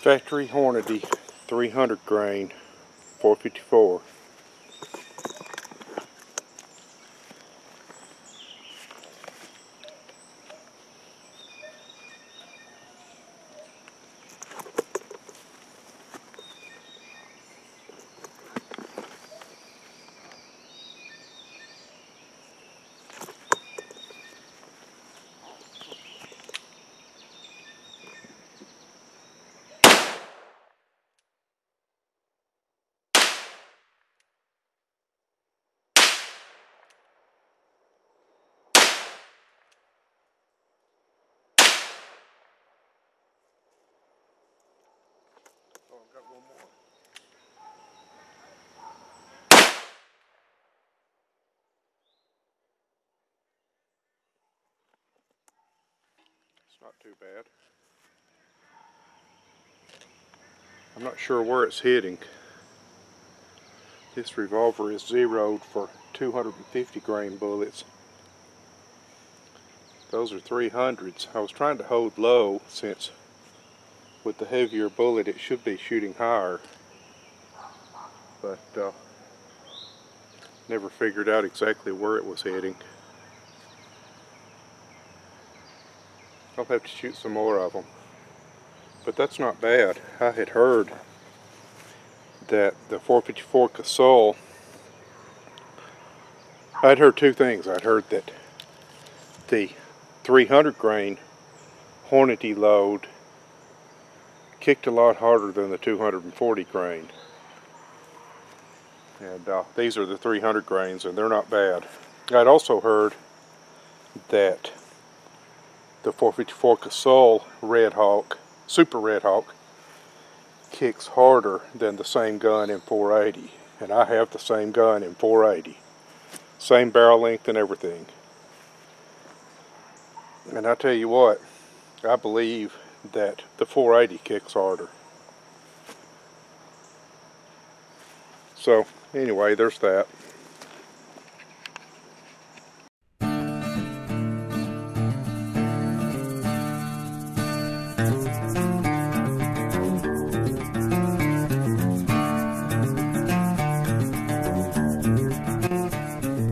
Factory Hornady 300 grain 454. Oh, I've got one more. It's not too bad. I'm not sure where it's hitting. This revolver is zeroed for 250 grain bullets. Those are 300s. I was trying to hold low since with the heavier bullet it should be shooting higher. But never figured out exactly where it was heading. I'll have to shoot some more of them. But that's not bad. I had heard that the 454 Casull, I'd heard two things. I'd heard that the 300 grain Hornady load kicked a lot harder than the 240 grain. And these are the 300 grains and they're not bad. I'd also heard that the 454 Casull Redhawk, Super Redhawk, kicks harder than the same gun in 480. And I have the same gun in 480. Same barrel length and everything. And I tell you what, I believe that the 480 kicks harder. So anyway, there's that.